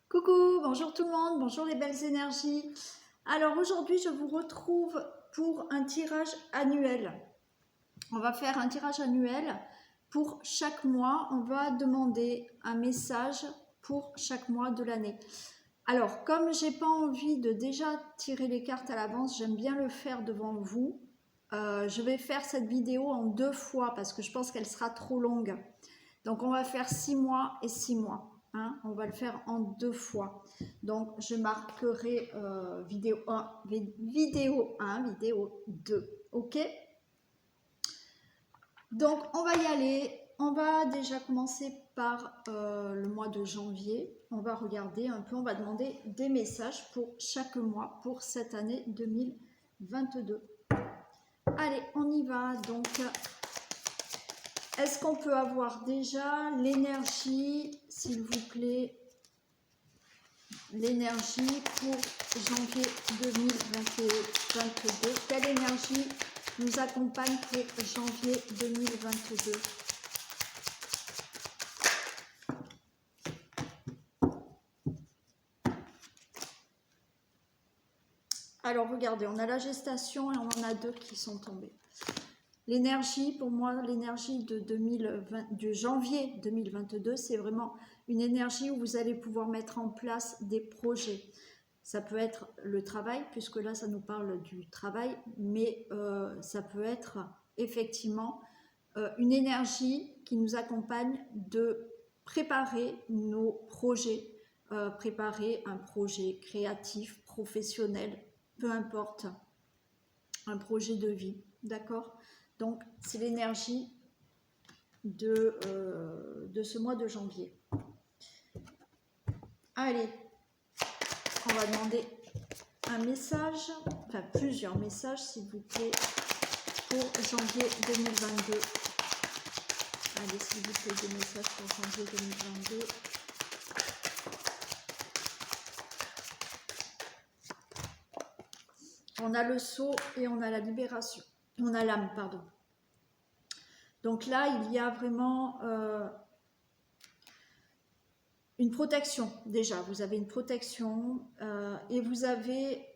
Coucou, bonjour tout le monde, bonjour les belles énergies. Alors aujourd'hui, je vous retrouve pour un tirage annuel. On va faire un tirage annuel pour chaque mois. On va demander un message pour chaque mois de l'année. Alors, comme j'ai pas envie de déjà tirer les cartes à l'avance, j'aime bien le faire devant vous. Je vais faire cette vidéo en 2 fois parce que je pense qu'elle sera trop longue. Donc, on va faire 6 mois et 6 mois. Hein, on va le faire en 2 fois. Donc, je marquerai vidéo 1, vidéo 1, vidéo 2. OK? Donc, on va y aller. On va déjà commencer par le mois de janvier. On va regarder un peu, on va demander des messages pour chaque mois pour cette année 2022. Allez, on y va. Donc, est-ce qu'on peut avoir déjà l'énergie, s'il vous plaît, l'énergie pour janvier 2022? Quelle énergie nous accompagne pour janvier 2022? Alors, regardez, on a la gestation et on en a 2 qui sont tombés. L'énergie, pour moi, l'énergie de janvier 2022, c'est vraiment une énergie où vous allez pouvoir mettre en place des projets. Ça peut être le travail, puisque là, ça nous parle du travail, mais ça peut être effectivement une énergie qui nous accompagne de préparer nos projets, préparer un projet créatif, professionnel, peu importe, un projet de vie, d'accord? Donc, c'est l'énergie de ce mois de janvier. Allez, on va demander un message, enfin plusieurs messages, s'il vous plaît, pour janvier 2022. Allez, s'il vous plaît, des messages pour janvier 2022. On a le sceau et on a la libération. On a l'âme, pardon. Donc là, il y a vraiment une protection. Déjà, vous avez une protection et vous avez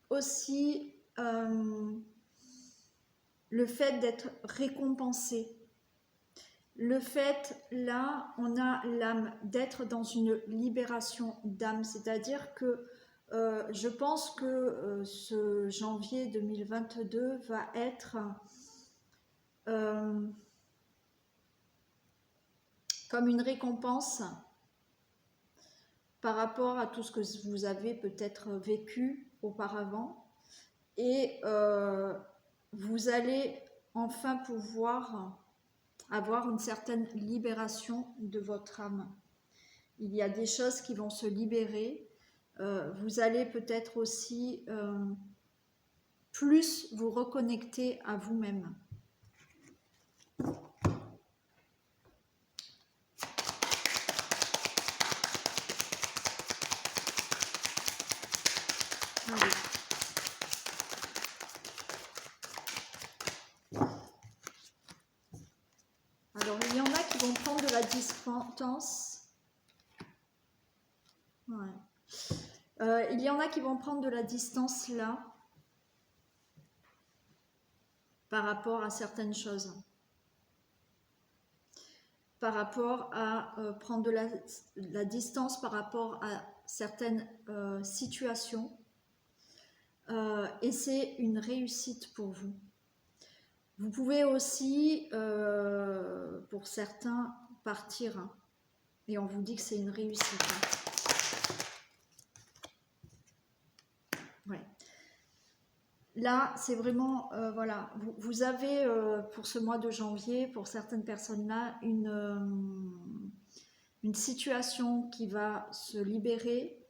aussi le fait d'être récompensé. Le fait, là, on a l'âme d'être dans une libération d'âme. C'est-à-dire que je pense que ce janvier 2022 va être comme une récompense par rapport à tout ce que vous avez peut-être vécu auparavant. Et vous allez enfin pouvoir avoir une certaine libération de votre âme. Il y a des choses qui vont se libérer. Vous allez peut-être aussi plus vous reconnecter à vous-même. Allez. Alors, il y en a qui vont prendre de la distance. Ouais. Il y en a qui vont prendre de la distance là, par rapport à certaines choses. Par rapport à prendre de la distance par rapport à certaines situations. Et c'est une réussite pour vous. Vous pouvez aussi, pour certains, partir. Et on vous dit que c'est une réussite. Ouais. Là, c'est vraiment, voilà, vous avez pour ce mois de janvier, pour certaines personnes-là, une situation qui va se libérer,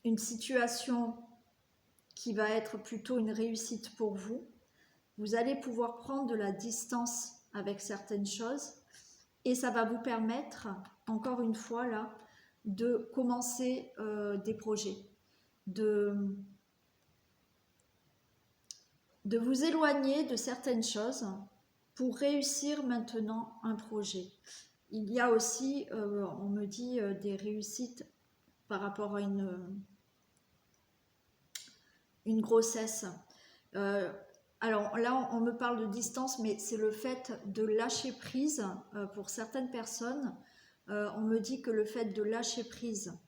une situation qui va être plutôt une réussite pour vous. Vous allez pouvoir prendre de la distance avec certaines choses et ça va vous permettre, encore une fois là, de commencer des projets, de vous éloigner de certaines choses pour réussir maintenant un projet. il y a aussi, on me dit, des réussites par rapport à une grossesse. Alors là, on me parle de distance, mais c'est le fait de lâcher prise. Pour certaines personnes, on me dit que le fait de lâcher prise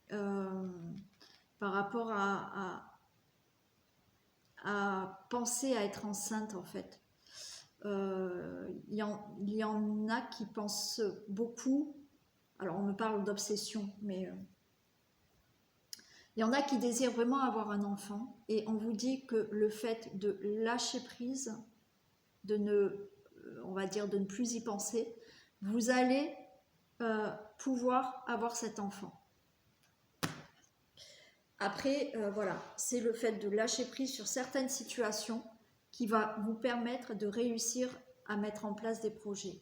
par rapport à penser à être enceinte, en fait. Il y en a qui pensent beaucoup. Alors, on me parle d'obsession, mais il y en a qui désirent vraiment avoir un enfant. Et on vous dit que le fait de lâcher prise, de ne, on va dire, de ne plus y penser, vous allez pouvoir avoir cet enfant. Après, voilà, c'est le fait de lâcher prise sur certaines situations qui va vous permettre de réussir à mettre en place des projets.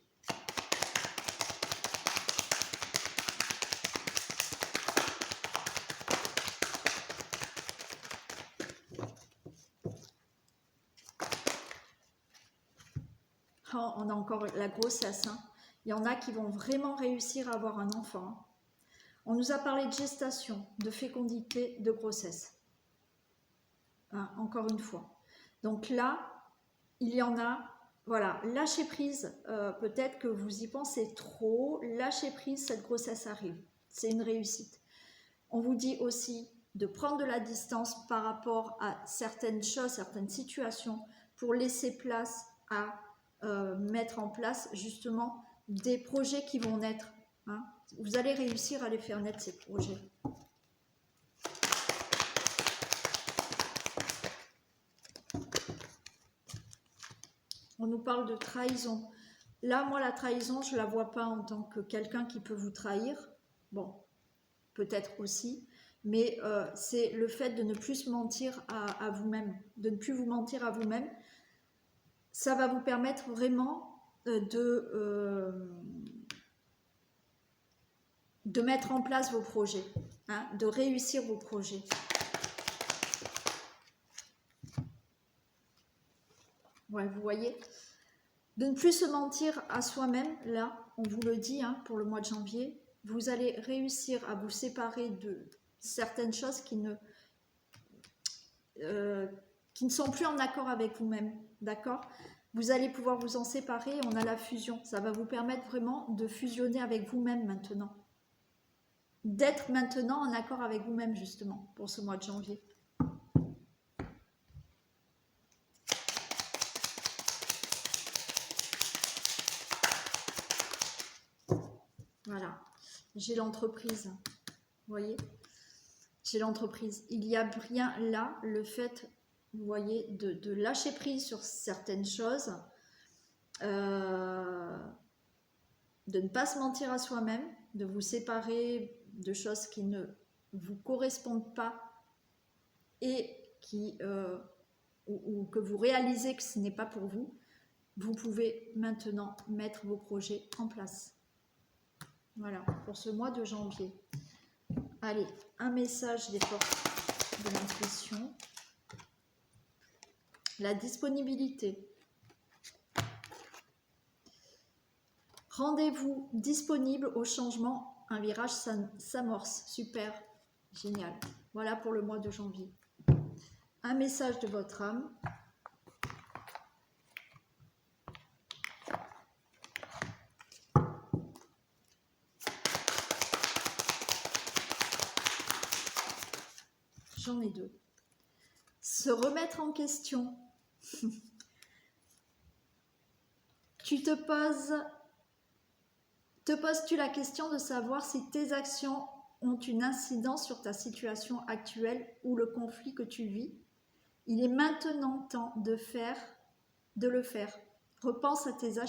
Oh, on a encore la grossesse, hein. Il y en a qui vont vraiment réussir à avoir un enfant. On nous a parlé de gestation, de fécondité, de grossesse. Hein, encore une fois. Donc là, il y en a, voilà, lâchez prise, peut-être que vous y pensez trop, lâchez prise, cette grossesse arrive. C'est une réussite. On vous dit aussi de prendre de la distance par rapport à certaines choses, certaines situations, pour laisser place à mettre en place justement des projets qui vont naître. Hein. Vous allez réussir à les faire naître, ces projets. On nous parle de trahison. Là, moi, la trahison, je ne la vois pas en tant que quelqu'un qui peut vous trahir. Bon, peut-être aussi. Mais c'est le fait de ne plus se mentir à vous-même. De ne plus vous mentir à vous-même. Ça va vous permettre vraiment de mettre en place vos projets. Hein, de réussir vos projets. Ouais, vous voyez, de ne plus se mentir à soi-même, là, on vous le dit, hein, pour le mois de janvier, vous allez réussir à vous séparer de certaines choses qui ne sont plus en accord avec vous-même, d'accord? Vous allez pouvoir vous en séparer, on a la fusion, ça va vous permettre vraiment de fusionner avec vous-même maintenant. D'être maintenant en accord avec vous-même, justement, pour ce mois de janvier. Voilà, j'ai l'entreprise, vous voyez, j'ai l'entreprise. Il y a bien là le fait, vous voyez, de lâcher prise sur certaines choses, de ne pas se mentir à soi-même, de vous séparer de choses qui ne vous correspondent pas et qui, ou que vous réalisez que ce n'est pas pour vous. Vous pouvez maintenant mettre vos projets en place. Voilà, pour ce mois de janvier. Allez, un message des forces de l'intuition. La disponibilité. Rendez-vous disponible au changement. Un virage s'amorce. Super, génial. Voilà pour le mois de janvier. Un message de votre âme. J'en ai deux. Se remettre en question. Poses-tu la question de savoir si tes actions ont une incidence sur ta situation actuelle ou le conflit que tu vis? Il est maintenant temps de le faire. Repense à tes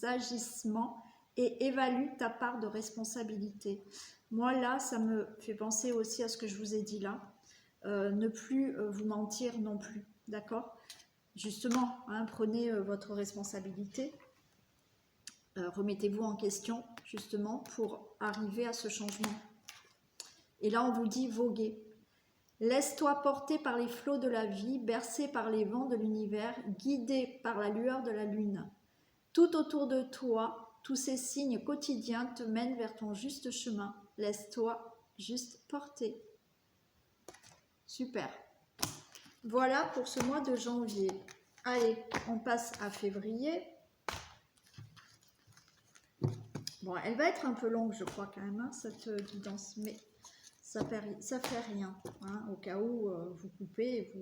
agissements et évalue ta part de responsabilité. Moi là, ça me fait penser aussi à ce que je vous ai dit là. Ne plus vous mentir non plus, d'accord? Justement, hein, prenez votre responsabilité, remettez-vous en question, justement, pour arriver à ce changement. Et là, on vous dit voguer. Laisse-toi porter par les flots de la vie, bercé par les vents de l'univers, guidé par la lueur de la lune. Tout autour de toi, Tous ces signes quotidiens te mènent vers ton juste chemin. Laisse-toi juste porter. Super. Voilà pour ce mois de janvier. Allez, on passe à février. Bon, elle va être un peu longue, je crois, quand même, hein, cette guidance, mais ça fait rien. Hein, au cas où vous coupez et vous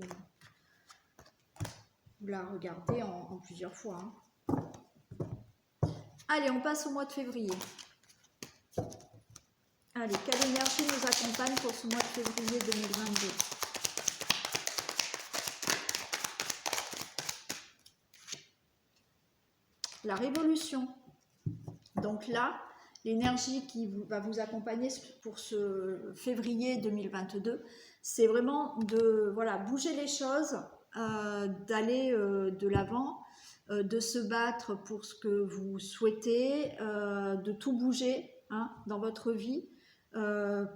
la regardez en plusieurs fois. Hein. Allez, on passe au mois de février. Allez, quelle énergie nous accompagne pour ce mois de février 2022? La révolution. Donc là, l'énergie qui va vous accompagner pour ce février 2022, c'est vraiment de bouger les choses, d'aller de l'avant, de se battre pour ce que vous souhaitez, de tout bouger hein, dans votre vie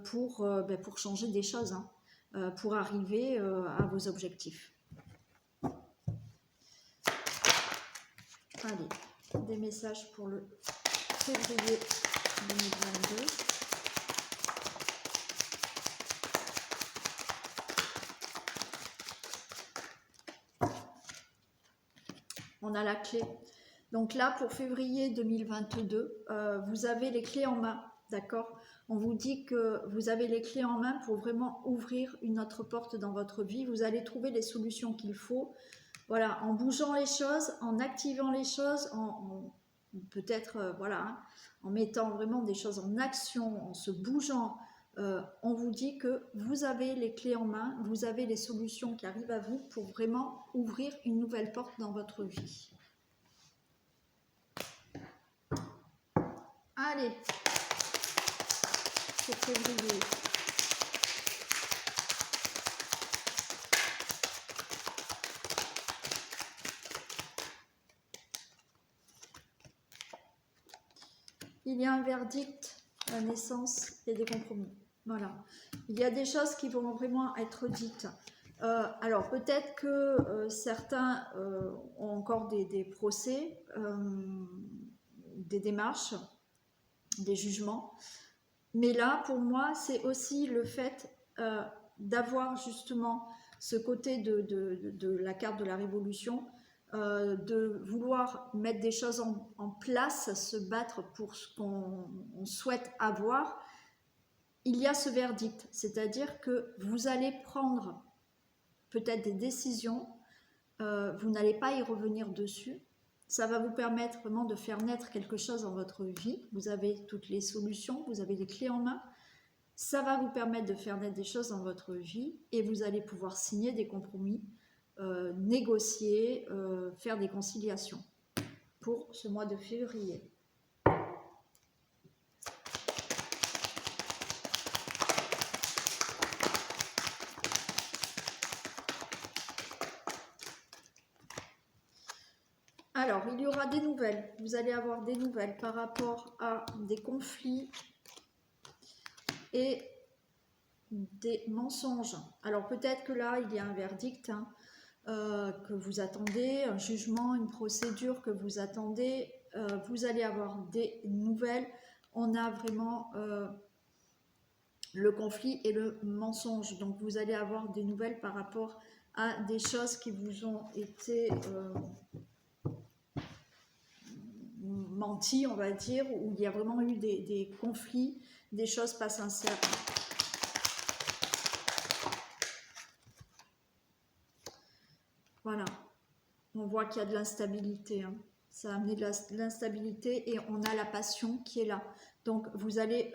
pour changer des choses, hein, pour arriver à vos objectifs. Allez, des messages pour le février 2022. On a la clé. Donc là, pour février 2022, vous avez les clés en main, d'accord? On vous dit que vous avez les clés en main pour vraiment ouvrir une autre porte dans votre vie. Vous allez trouver les solutions qu'il faut. Voilà, en bougeant les choses, en activant les choses, peut-être voilà, en mettant vraiment des choses en action, en se bougeant, on vous dit que vous avez les clés en main, vous avez les solutions qui arrivent à vous pour vraiment ouvrir une nouvelle porte dans votre vie. Allez, c'est février. Il y a un verdict, la naissance et des compromis. Voilà. Il y a des choses qui vont vraiment être dites. Alors peut-être que certains ont encore des procès, des démarches, des jugements. Mais là, pour moi, c'est aussi le fait d'avoir justement ce côté de la carte de la révolution, de vouloir mettre des choses en place, se battre pour ce qu'on souhaite avoir. Il y a ce verdict, c'est-à-dire que vous allez prendre peut-être des décisions, vous n'allez pas y revenir dessus. Ça va vous permettre vraiment de faire naître quelque chose dans votre vie. Vous avez toutes les solutions, vous avez les clés en main. Ça va vous permettre de faire naître des choses dans votre vie et vous allez pouvoir signer des compromis, négocier, faire des conciliations pour ce mois de février. Alors, il y aura des nouvelles. Vous allez avoir des nouvelles par rapport à des conflits et des mensonges. Alors, peut-être que là, il y a un verdict hein, que vous attendez, un jugement, une procédure que vous attendez. Vous allez avoir des nouvelles. On a vraiment le conflit et le mensonge. Donc, vous allez avoir des nouvelles par rapport à des choses qui vous ont été... menti, on va dire, où il y a vraiment eu des conflits, des choses pas sincères. Voilà, on voit qu'il y a de l'instabilité, hein. Ça a amené de l'instabilité et on a la passion qui est là. Donc vous allez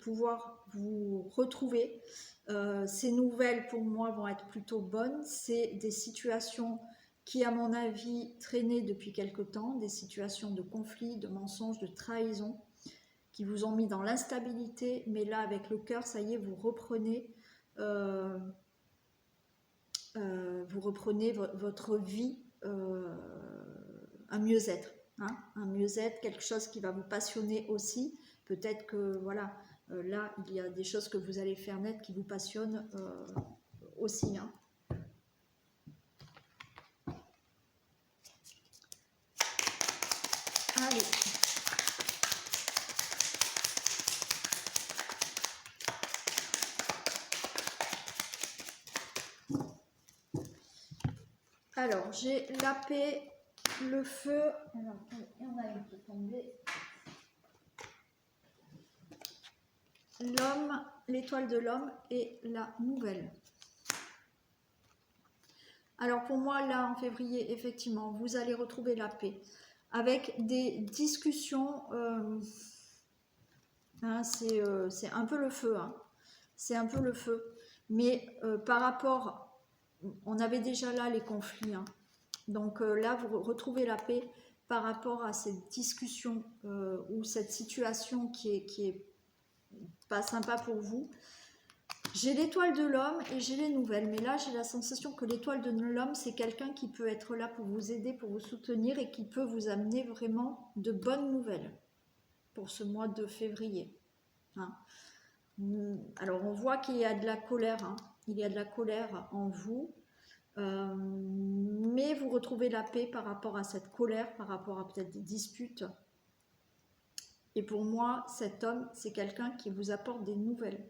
pouvoir vous retrouver. Ces nouvelles pour moi vont être plutôt bonnes. C'est des situations qui, à mon avis, traînaient depuis quelque temps, des situations de conflit, de mensonges, de trahison, qui vous ont mis dans l'instabilité, mais là, avec le cœur, ça y est, vous reprenez votre vie, un mieux-être, hein, un mieux-être, quelque chose qui va vous passionner aussi. Peut-être que, voilà, là, il y a des choses que vous allez faire naître qui vous passionnent aussi, hein. Allez, Alors, j'ai la paix, le feu. Alors, il y en a une qui est tombée. L'homme, l'étoile de l'homme et la nouvelle. Alors pour moi, là, en février, effectivement, vous allez retrouver la paix avec des discussions. Hein, c'est un peu le feu. Hein, c'est un peu le feu. Mais par rapport, on avait déjà là les conflits. Hein, donc là, vous retrouvez la paix par rapport à cette discussion ou cette situation qui est pas sympa pour vous. J'ai l'étoile de l'homme et j'ai les nouvelles, mais là j'ai la sensation que l'étoile de l'homme c'est quelqu'un qui peut être là pour vous aider, pour vous soutenir et qui peut vous amener vraiment de bonnes nouvelles pour ce mois de février. Hein. Alors on voit qu'il y a de la colère, hein. Il y a de la colère en vous, mais vous retrouvez la paix par rapport à cette colère, par rapport à peut-être des disputes. Et pour moi, cet homme, c'est quelqu'un qui vous apporte des nouvelles.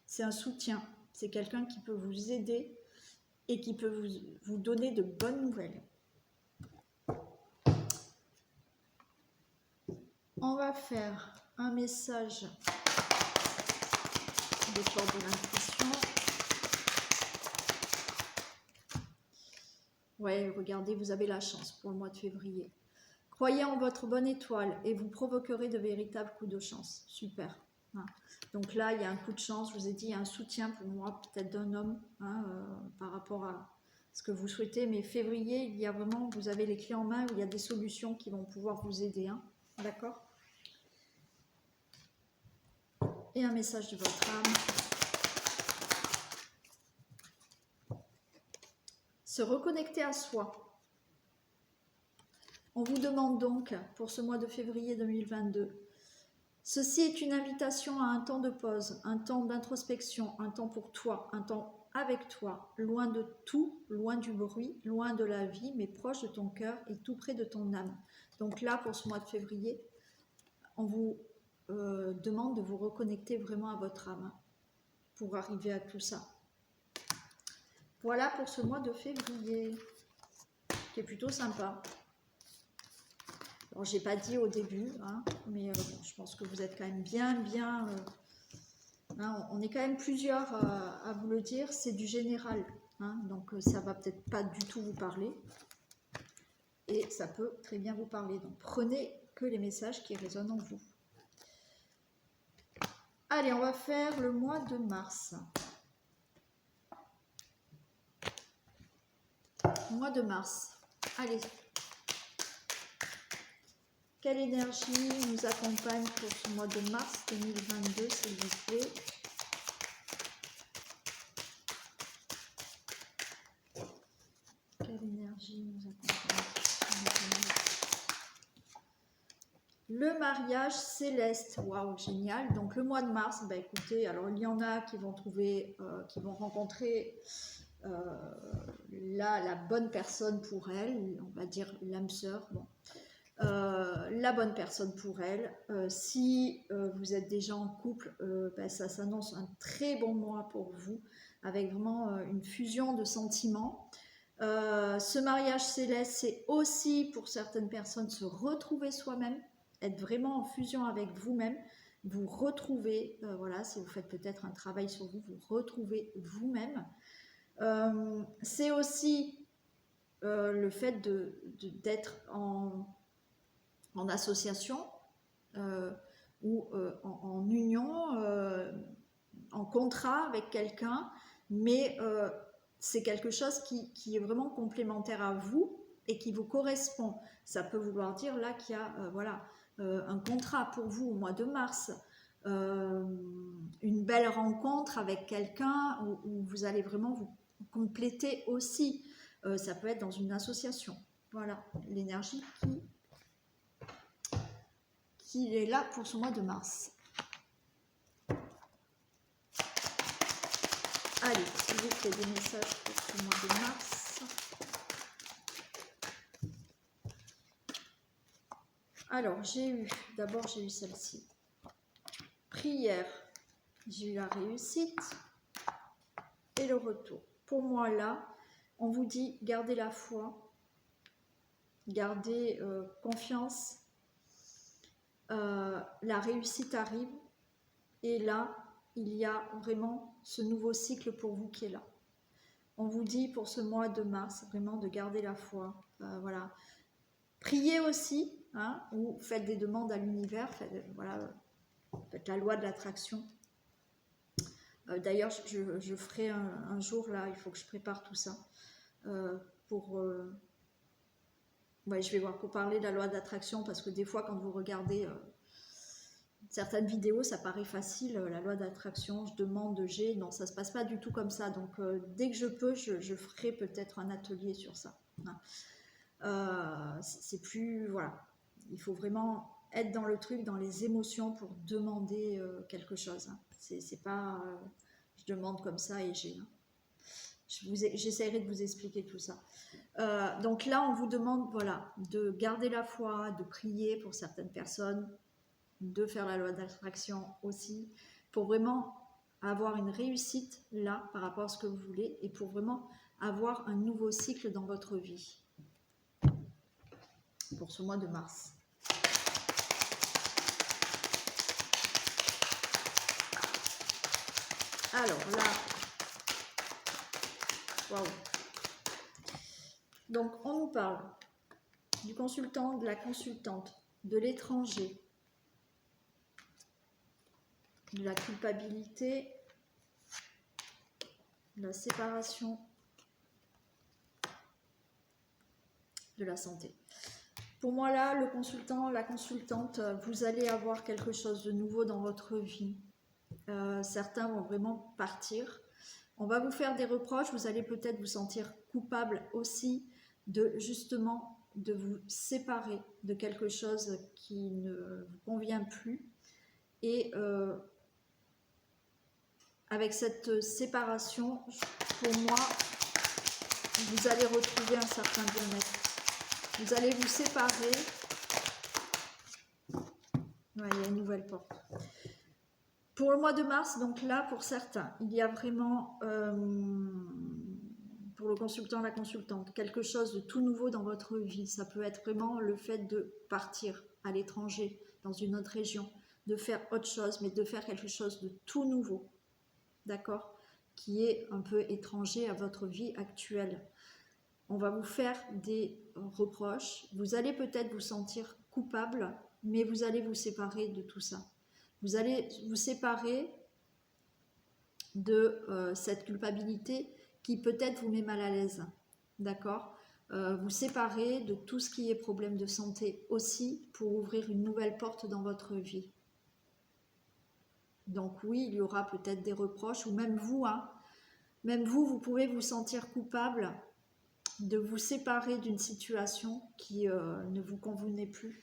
C'est un soutien, c'est quelqu'un qui peut vous aider et qui peut vous donner de bonnes nouvelles. On va faire un message des cordes de l'intuition. Ouais, regardez, vous avez la chance pour le mois de février. Croyez en votre bonne étoile et vous provoquerez de véritables coups de chance. Super. Hein. Donc là, il y a un coup de chance, je vous ai dit, il y a un soutien pour moi, peut-être d'un homme, hein, par rapport à ce que vous souhaitez. Mais février, il y a vraiment, vous avez les clés en main, il y a des solutions qui vont pouvoir vous aider. Hein, d'accord? Et un message de votre âme. Se reconnecter à soi. On vous demande donc, pour ce mois de février 2022, ceci est une invitation à un temps de pause, un temps d'introspection, un temps pour toi, un temps avec toi, loin de tout, loin du bruit, loin de la vie, mais proche de ton cœur et tout près de ton âme. Donc là, pour ce mois de février, on vous demande de vous reconnecter vraiment à votre âme pour arriver à tout ça. Voilà pour ce mois de février, qui est plutôt sympa. Alors, j'ai pas dit au début, hein, mais bon, je pense que vous êtes quand même bien, hein, on est quand même plusieurs à vous le dire, c'est du général, hein, donc ça va peut-être pas du tout vous parler, et ça peut très bien vous parler. Donc prenez que les messages qui résonnent en vous. Allez, on va faire le mois de mars. Mois de mars. Allez. Quelle énergie nous accompagne pour ce mois de mars 2022, s'il vous plaît? Quelle énergie nous accompagne? Le mariage céleste. Waouh, génial. Donc le mois de mars, bah écoutez, alors il y en a qui vont trouver, qui vont rencontrer là la bonne personne pour elle, on va dire l'âme sœur. Bon. La bonne personne pour elle. Si vous êtes déjà en couple, bah, ça s'annonce un très bon mois pour vous, avec vraiment une fusion de sentiments. Ce mariage céleste, c'est aussi pour certaines personnes se retrouver soi-même, être vraiment en fusion avec vous-même, vous retrouver, voilà, si vous faites peut-être un travail sur vous, vous retrouvez vous-même. C'est aussi le fait d'être en association ou en union, en contrat avec quelqu'un, mais c'est quelque chose qui est vraiment complémentaire à vous et qui vous correspond. Ça peut vouloir dire là qu'il y a voilà, un contrat pour vous au mois de mars, une belle rencontre avec quelqu'un où vous allez vraiment vous compléter aussi. Ça peut être dans une association. Voilà, l'énergie qui est là pour ce mois de mars. Allez, s'il vous plaît, des messages pour ce mois de mars. Alors, d'abord j'ai eu celle-ci. Prière, j'ai eu la réussite et le retour. Pour moi là, on vous dit gardez la foi, gardez confiance, la réussite arrive, et là, il y a vraiment ce nouveau cycle pour vous qui est là. On vous dit pour ce mois de mars, vraiment de garder la foi, voilà. Priez aussi, hein, ou faites des demandes à l'univers, voilà, faites la loi de l'attraction. D'ailleurs, je ferai un jour, là, il faut que je prépare tout ça, ouais, je vais voir pour parler de la loi de l'attraction, parce que des fois, quand vous regardez certaines vidéos, ça paraît facile, la loi d'attraction, je demande, j'ai, non, ça se passe pas du tout comme ça. Donc, dès que je peux, je ferai peut-être un atelier sur ça. C'est plus, voilà, il faut vraiment être dans le truc, dans les émotions pour demander quelque chose. Hein. C'est pas, je demande comme ça et j'ai. Hein. J'essaierai de vous expliquer tout ça. Donc là, on vous demande, voilà, de garder la foi, de prier pour certaines personnes, de faire la loi d'attraction aussi, pour vraiment avoir une réussite là par rapport à ce que vous voulez et pour vraiment avoir un nouveau cycle dans votre vie pour ce mois de mars. Alors là, waouh. Donc on nous parle du consultant, de la consultante, de l'étranger, de la culpabilité, de la séparation, de la santé. Pour moi là, le consultant, la consultante, vous allez avoir quelque chose de nouveau dans votre vie. Certains vont vraiment partir. On va vous faire des reproches, vous allez peut-être vous sentir coupable aussi de justement de vous séparer de quelque chose qui ne vous convient plus. Et avec cette séparation, pour moi, vous allez retrouver un certain bien-être. Vous allez vous séparer. Ouais, il y a une nouvelle porte. Pour le mois de mars, donc là, pour certains, il y a vraiment, pour le consultant, la consultante, quelque chose de tout nouveau dans votre vie. Ça peut être vraiment le fait de partir à l'étranger, dans une autre région, de faire autre chose, mais de faire quelque chose de tout nouveau, d'accord, qui est un peu étranger à votre vie actuelle. On va vous faire des reproches. Vous allez peut-être vous sentir coupable, mais vous allez vous séparer de tout ça. Vous allez vous séparer de cette culpabilité qui peut-être vous met mal à l'aise, d'accord, vous séparer de tout ce qui est problème de santé aussi pour ouvrir une nouvelle porte dans votre vie. Donc oui, il y aura peut-être des reproches, ou même vous, hein, même vous, vous pouvez vous sentir coupable de vous séparer d'une situation qui ne vous convenait plus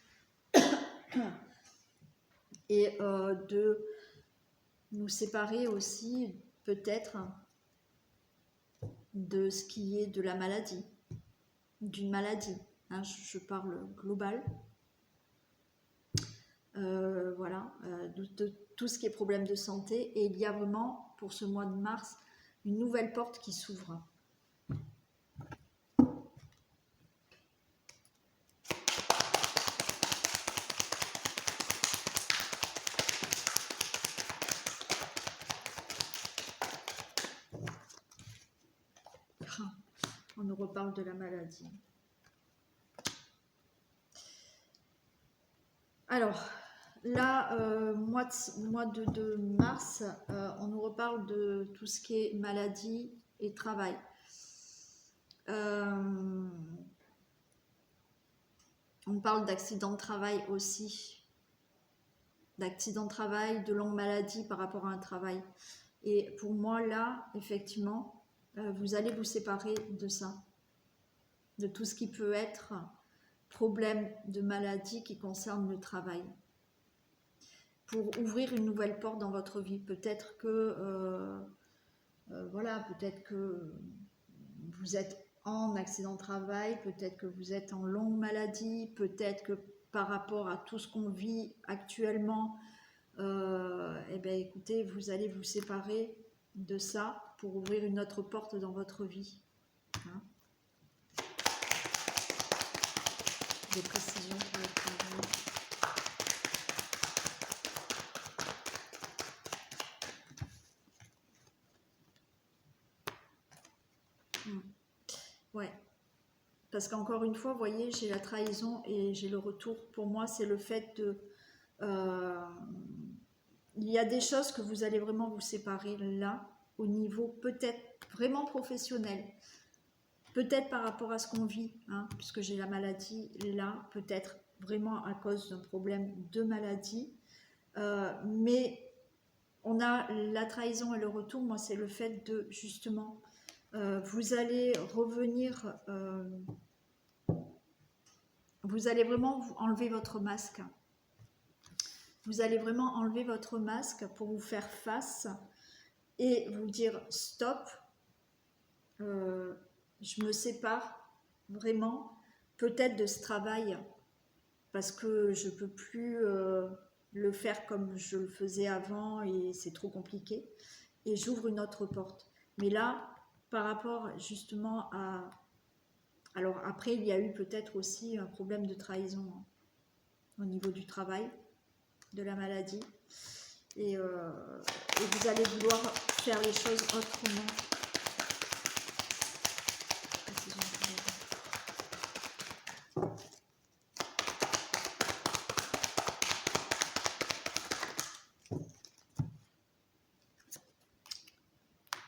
et de nous séparer aussi peut-être de ce qui est de la maladie, d'une maladie, hein, je parle global, voilà, de tout ce qui est problème de santé, et il y a vraiment pour ce mois de mars une nouvelle porte qui s'ouvre. On nous reparle de la maladie. Alors, là, mois de mars, on nous reparle de tout ce qui est maladie et travail. On parle d'accident de travail aussi. D'accident de travail, de longue maladie par rapport à un travail. Et pour moi, là, effectivement, vous allez vous séparer de ça. De tout ce qui peut être problème de maladie qui concerne le travail. Pour ouvrir une nouvelle porte dans votre vie. Peut-être que, voilà, peut-être que vous êtes en accident de travail, peut-être que vous êtes en longue maladie, peut-être que par rapport à tout ce qu'on vit actuellement, eh bien, écoutez, vous allez vous séparer de ça pour ouvrir une autre porte dans votre vie. Hein. Des précisions pour le travail. Ouais. Parce qu'encore une fois, vous voyez, j'ai la trahison et j'ai le retour. Pour moi, c'est le fait de... il y a des choses que vous allez vraiment vous séparer là, au niveau peut-être vraiment professionnel. Peut-être par rapport à ce qu'on vit, hein, puisque j'ai la maladie là, peut-être vraiment à cause d'un problème de maladie. Mais on a la trahison et le retour. Moi, c'est le fait de, justement, vous allez revenir... vous allez vraiment enlever votre masque. Vous allez vraiment enlever votre masque pour vous faire face et vous dire stop, je me sépare vraiment peut-être de ce travail parce que je ne peux plus le faire comme je le faisais avant et c'est trop compliqué et j'ouvre une autre porte. Mais là, par rapport justement à... Alors après, il y a eu peut-être aussi un problème de trahison hein, au niveau du travail, de la maladie. Et vous allez vouloir faire les choses autrement.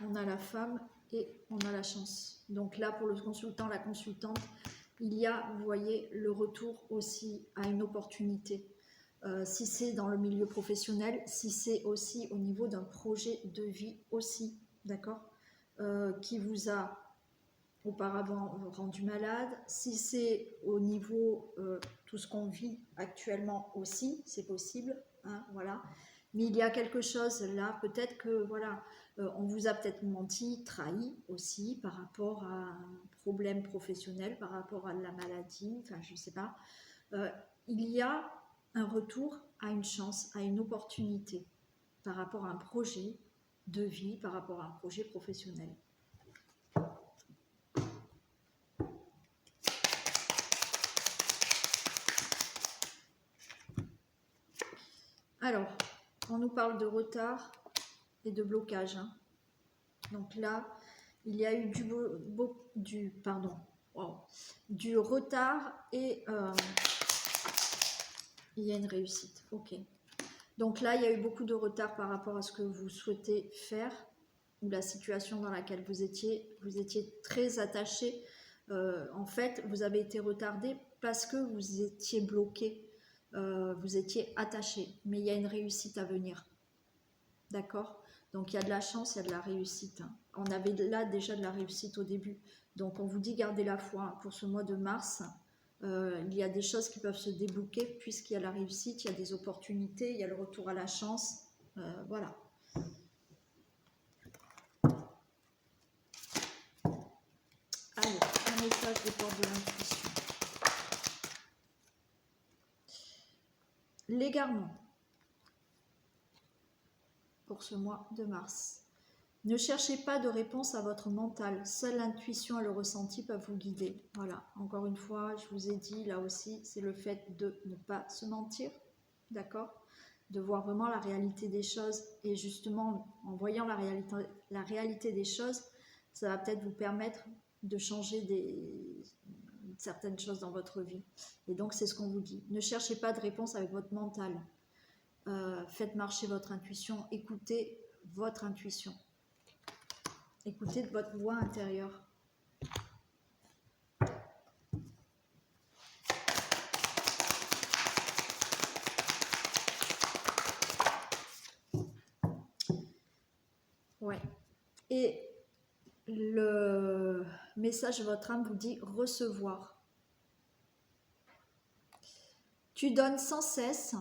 On a la femme et on a la chance. Donc là, pour le consultant, la consultante, il y a, vous voyez, le retour aussi à une opportunité. Si c'est dans le milieu professionnel, si c'est aussi au niveau d'un projet de vie aussi, d'accord, qui vous a auparavant rendu malade, si c'est au niveau tout ce qu'on vit actuellement aussi, c'est possible, hein, voilà. Mais il y a quelque chose là, peut-être que voilà, on vous a peut-être menti, trahi aussi par rapport à un problème professionnel, par rapport à la maladie, enfin je ne sais pas. Il y a un retour à une chance, à une opportunité par rapport à un projet de vie, par rapport à un projet professionnel. Alors, on nous parle de retard et de blocage. Hein. Donc là, il y a eu du retard et il y a une réussite. Ok. Donc là, il y a eu beaucoup de retard par rapport à ce que vous souhaitez faire ou la situation dans laquelle vous étiez très attaché. En fait, vous avez été retardé parce que vous étiez bloqué, vous étiez attaché. Mais il y a une réussite à venir. D'accord? Donc il y a de la chance, il y a de la réussite. Hein. On avait là déjà de la réussite au début. Donc on vous dit gardez la foi pour ce mois de mars. Il y a des choses qui peuvent se débloquer puisqu'il y a la réussite, il y a des opportunités, il y a le retour à la chance. Voilà. Allez, un message des portes de l'intuition. L'égarement pour ce mois de mars. Ne cherchez pas de réponse à votre mental, seule l'intuition et le ressenti peuvent vous guider. Voilà, encore une fois, je vous ai dit, là aussi, c'est le fait de ne pas se mentir, d'accord? De voir vraiment la réalité des choses et justement, en voyant la réalité des choses, ça va peut-être vous permettre de changer certaines choses dans votre vie. Et donc, c'est ce qu'on vous dit. Ne cherchez pas de réponse avec votre mental. Faites marcher votre intuition, écoutez votre intuition. Écoutez de votre voix intérieure. Ouais. Et le message de votre âme vous dit recevoir. Tu donnes sans cesse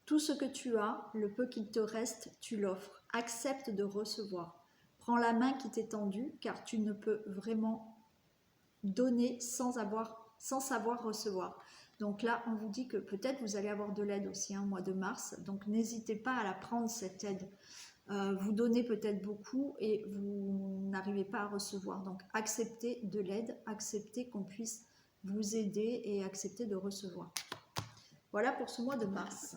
tout ce que tu as, le peu qu'il te reste, tu l'offres. Accepte de recevoir. Prends la main qui t'est tendue, car tu ne peux vraiment donner sans savoir recevoir. Donc là, on vous dit que peut-être vous allez avoir de l'aide aussi, hein, au mois de mars. Donc n'hésitez pas à la prendre, cette aide. vous donnez peut-être beaucoup et vous n'arrivez pas à recevoir. Donc acceptez de l'aide, acceptez qu'on puisse vous aider et acceptez de recevoir. Voilà pour ce mois de mars.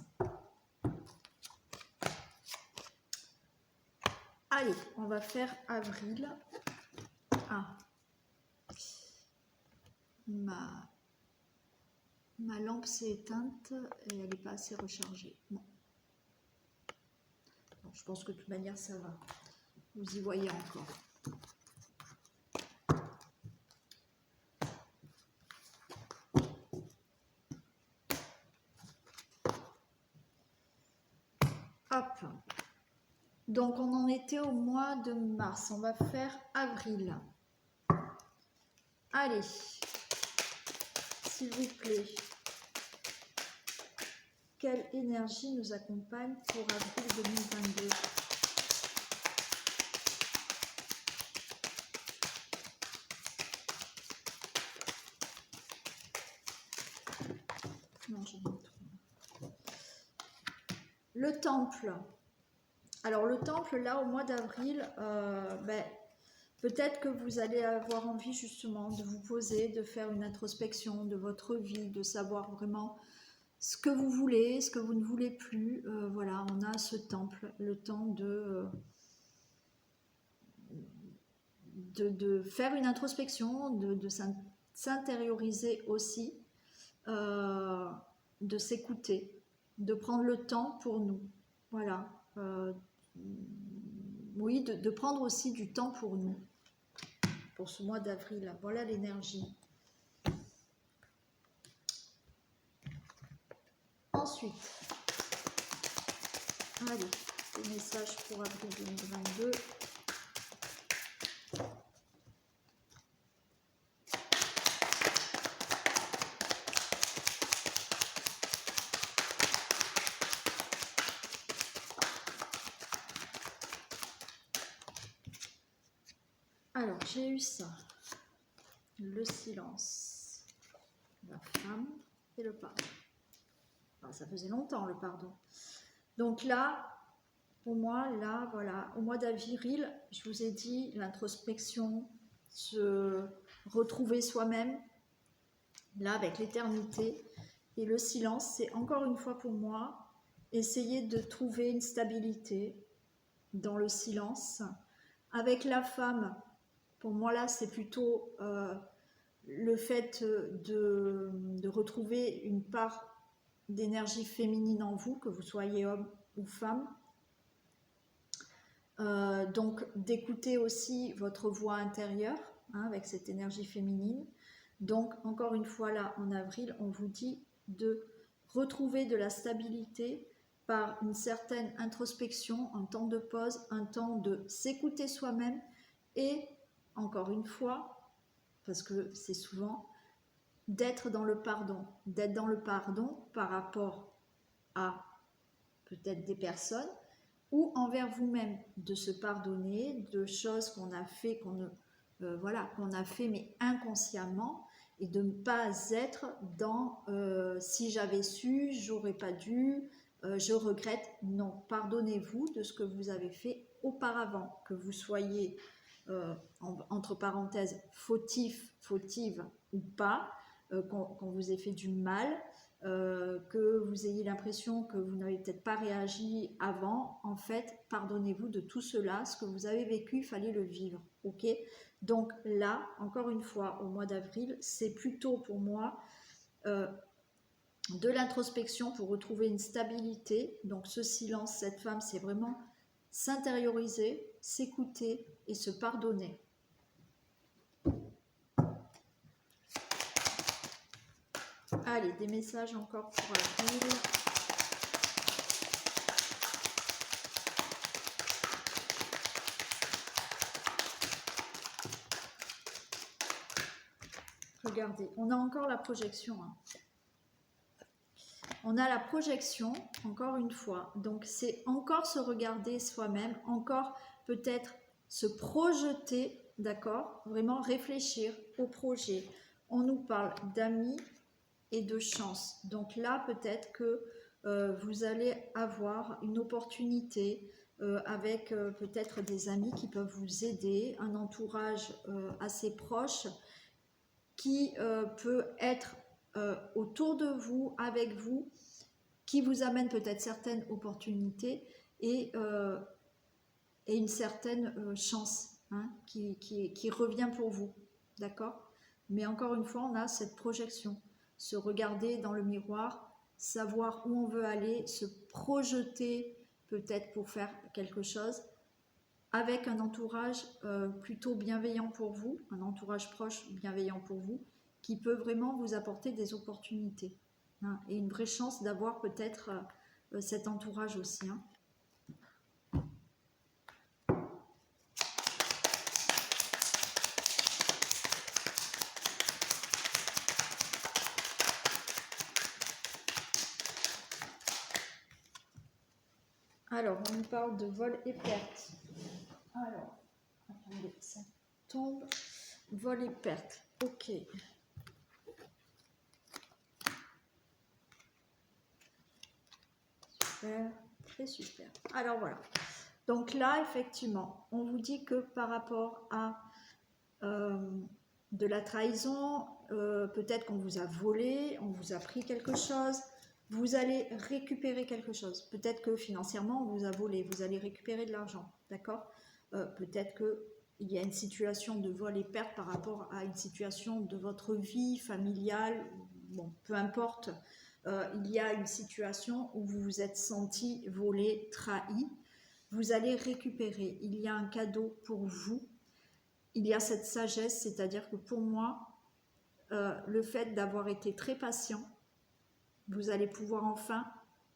Allez, on va faire avril. Ah, ma lampe s'est éteinte et elle n'est pas assez rechargée. Bon. Bon, je pense que de toute manière ça va. Vous y voyez encore. Hop. Donc on en était au mois de mars. On va faire avril. Allez, s'il vous plaît. Quelle énergie nous accompagne pour avril 2022? Non, je vais le temple. Alors le temple, là, au mois d'avril, peut-être que vous allez avoir envie justement de vous poser, de faire une introspection de votre vie, de savoir vraiment ce que vous voulez, ce que vous ne voulez plus. Voilà, on a ce temple, le temps de faire une introspection, de s'intérioriser aussi, de s'écouter, de prendre le temps pour nous. Voilà. Oui, de prendre aussi du temps pour nous, pour ce mois d'avril. Voilà l'énergie. Ensuite, allez, des messages pour avril 2022. Alors, j'ai eu ça, le silence, la femme et le pardon. Alors, ça faisait longtemps le pardon. Donc là, pour moi, là, voilà, au mois d'avril, je vous ai dit l'introspection, se retrouver soi-même, là avec l'éternité. Et le silence, c'est encore une fois pour moi, essayer de trouver une stabilité dans le silence. Avec la femme, pour moi là, c'est plutôt le fait de retrouver une part d'énergie féminine en vous, que vous soyez homme ou femme. Donc d'écouter aussi votre voix intérieure, hein, avec cette énergie féminine. Donc encore une fois là, en avril, on vous dit de retrouver de la stabilité par une certaine introspection, un temps de pause, un temps de s'écouter soi-même et, encore une fois, parce que c'est souvent, d'être dans le pardon par rapport à peut-être des personnes ou envers vous-même, de se pardonner de choses qu'on a fait, qu'on a fait mais inconsciemment, et de ne pas être dans si j'avais su, j'aurais pas dû, je regrette. Non, pardonnez-vous de ce que vous avez fait auparavant, que vous soyez entre parenthèses fautif, fautive ou pas, qu'on vous ait fait du mal, que vous ayez l'impression que vous n'avez peut-être pas réagi avant. En fait, pardonnez-vous de tout cela. Ce que vous avez vécu, il fallait le vivre. Ok? Donc là, encore une fois, au mois d'avril, c'est plutôt pour moi de l'introspection pour retrouver une stabilité. Donc ce silence, cette femme, c'est vraiment s'intérioriser, s'écouter et se pardonner. Allez, des messages encore pour avril. Regardez, on a encore la projection. Hein. On a la projection, encore une fois. Donc, c'est encore se regarder soi-même, encore peut-être se projeter, d'accord? Vraiment réfléchir au projet. On nous parle d'amis et de chance. Donc là, peut-être que vous allez avoir une opportunité avec peut-être des amis qui peuvent vous aider, un entourage assez proche qui peut être autour de vous, avec vous, qui vous amène peut-être certaines opportunités et une certaine chance hein, qui revient pour vous, d'accord? Mais encore une fois, on a cette projection, se regarder dans le miroir, savoir où on veut aller, se projeter peut-être pour faire quelque chose, avec un entourage plutôt bienveillant pour vous, un entourage proche bienveillant pour vous, qui peut vraiment vous apporter des opportunités hein, et une vraie chance d'avoir peut-être cet entourage aussi. Hein. Alors, on nous parle de vol et perte. Alors, attendez, ça tombe. Vol et perte. Ok. Super, très super. Alors voilà. Donc là, effectivement, on vous dit que par rapport à de la trahison, peut-être qu'on vous a volé, on vous a pris quelque chose, vous allez récupérer quelque chose. Peut-être que financièrement, on vous a volé, vous allez récupérer de l'argent, d'accord? Peut-être qu'il y a une situation de vol et perte par rapport à une situation de votre vie familiale, bon, peu importe. Il y a une situation où vous vous êtes senti volé, trahi, vous allez récupérer. Il y a un cadeau pour vous. Il y a cette sagesse, c'est-à-dire que pour moi, le fait d'avoir été très patient, vous allez pouvoir enfin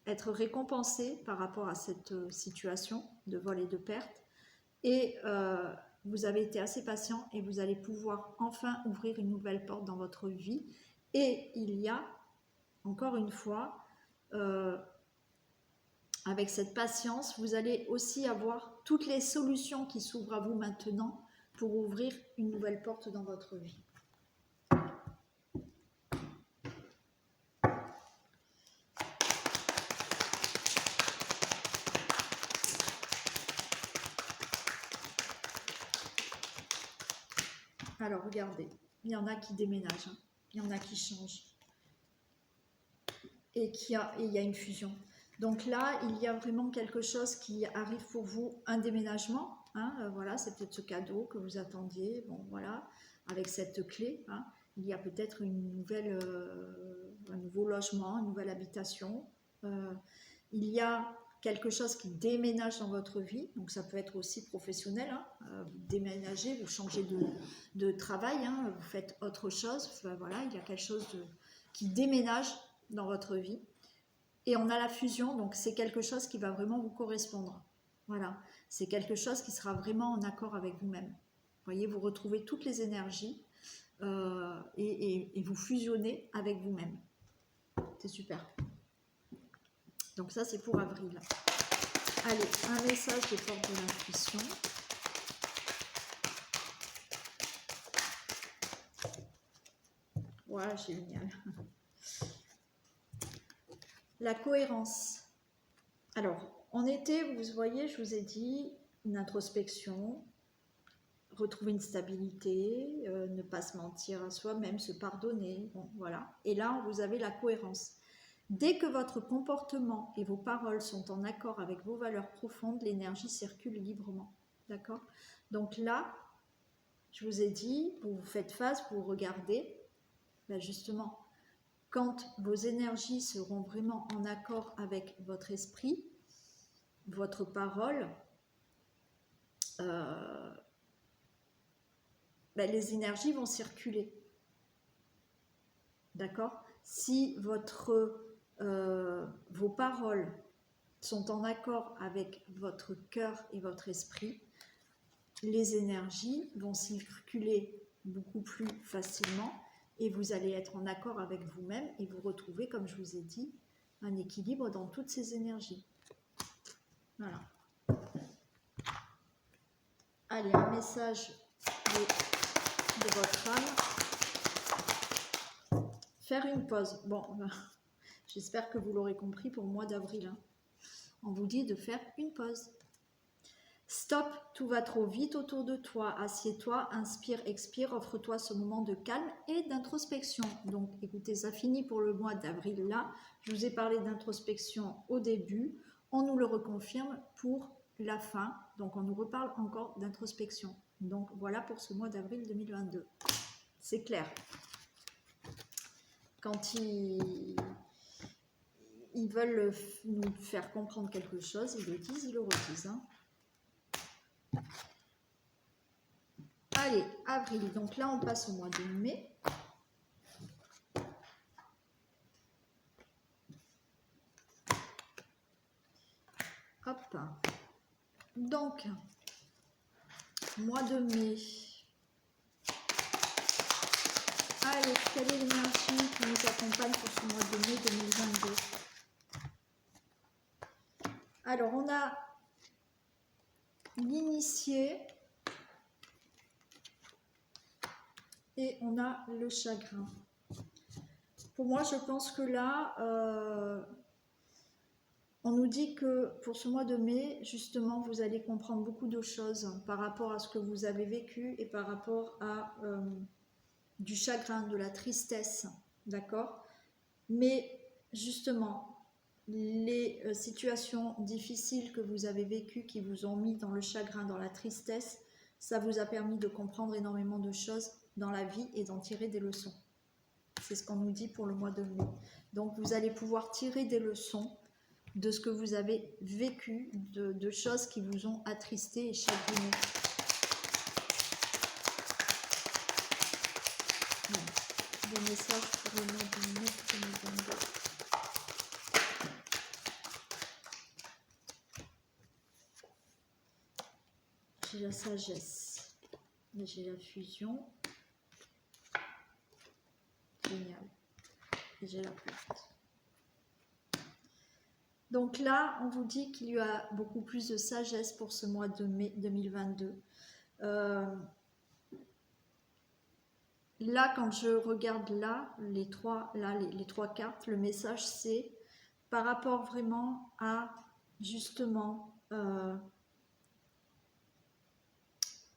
être récompensé par rapport à cette situation de vol et de perte. Et vous avez été assez patient et vous allez pouvoir enfin ouvrir une nouvelle porte dans votre vie. Et il y a, encore une fois, avec cette patience, vous allez aussi avoir toutes les solutions qui s'ouvrent à vous maintenant pour ouvrir une nouvelle porte dans votre vie. Alors regardez, il y en a qui déménagent, hein. Il y en a qui changent et il y a une fusion. Donc là, il y a vraiment quelque chose qui arrive pour vous, un déménagement. Hein, voilà, c'est peut-être ce cadeau que vous attendiez. Bon, voilà, avec cette clé, hein, il y a peut-être un nouveau logement, une nouvelle habitation. Il y a quelque chose qui déménage dans votre vie, donc ça peut être aussi professionnel. Hein, vous déménagez, vous changez de travail, hein, vous faites autre chose. Enfin, voilà, il y a quelque chose qui déménage dans votre vie. Et on a la fusion, donc c'est quelque chose qui va vraiment vous correspondre. Voilà, c'est quelque chose qui sera vraiment en accord avec vous-même. Vous voyez, vous retrouvez toutes les énergies et vous fusionnez avec vous-même. C'est super. Donc ça, c'est pour avril. Allez, un message des portes de l'intuition. Voilà, génial. La cohérence. Alors, en été, vous voyez, je vous ai dit, une introspection, retrouver une stabilité, ne pas se mentir à soi-même, se pardonner, bon, voilà. Et là, vous avez la cohérence. Dès que votre comportement et vos paroles sont en accord avec vos valeurs profondes, l'énergie circule librement, d'accord? Donc là, je vous ai dit, vous vous faites face, vous regardez, ben justement, quand vos énergies seront vraiment en accord avec votre esprit, votre parole, ben les énergies vont circuler. D'accord? Si vos paroles sont en accord avec votre cœur et votre esprit, les énergies vont circuler beaucoup plus facilement et vous allez être en accord avec vous-même et vous retrouver, comme je vous ai dit, un équilibre dans toutes ces énergies. Voilà. Allez, un message de votre âme. Faire une pause. Bon, j'espère que vous l'aurez compris pour le mois d'avril. Hein. On vous dit de faire une pause. Stop, tout va trop vite autour de toi. Assieds-toi, inspire, expire, offre-toi ce moment de calme et d'introspection. Donc écoutez, ça finit pour le mois d'avril là. Je vous ai parlé d'introspection au début. On nous le reconfirme pour la fin. Donc on nous reparle encore d'introspection. Donc voilà pour ce mois d'avril 2022. C'est clair. Quand ils veulent nous faire comprendre quelque chose, ils le disent, ils le redisent. Hein. Allez, avril. Donc là, on passe au mois de mai. Hop. Donc, mois de mai. Allez, quelle est l'énergie qui nous accompagne pour ce mois de mai 2022? Alors, on a l'initié et on a le chagrin. Pour moi, je pense que là, on nous dit que pour ce mois de mai, justement, vous allez comprendre beaucoup de choses par rapport à ce que vous avez vécu et par rapport à du chagrin, de la tristesse, d'accord? Mais justement, les situations difficiles que vous avez vécues, qui vous ont mis dans le chagrin, dans la tristesse, ça vous a permis de comprendre énormément de choses dans la vie et d'en tirer des leçons. C'est ce qu'on nous dit pour le mois de mai. Donc vous allez pouvoir tirer des leçons de ce que vous avez vécu, de choses qui vous ont attristé et chagriné. Des messages pour le mois de mai 2022. J'ai la sagesse, et j'ai la fusion. Génial. Et j'ai la perte. Donc là, on vous dit qu'il y a beaucoup plus de sagesse pour ce mois de mai 2022. Là, quand je regarde là, les trois cartes, le message c'est par rapport vraiment à justement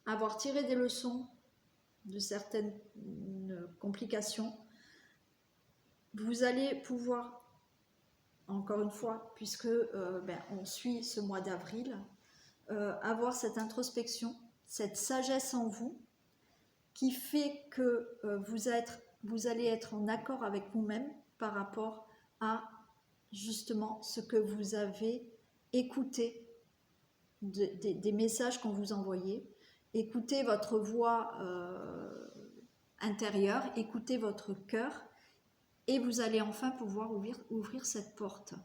avoir tiré des leçons de certaines complications. Vous allez pouvoir, encore une fois, puisque on suit ce mois d'avril, avoir cette introspection, cette sagesse en vous, qui fait que vous allez être en accord avec vous-même par rapport à justement ce que vous avez écouté des messages qu'on vous envoyait. Écoutez votre voix intérieure, écoutez votre cœur et vous allez enfin pouvoir ouvrir cette porte.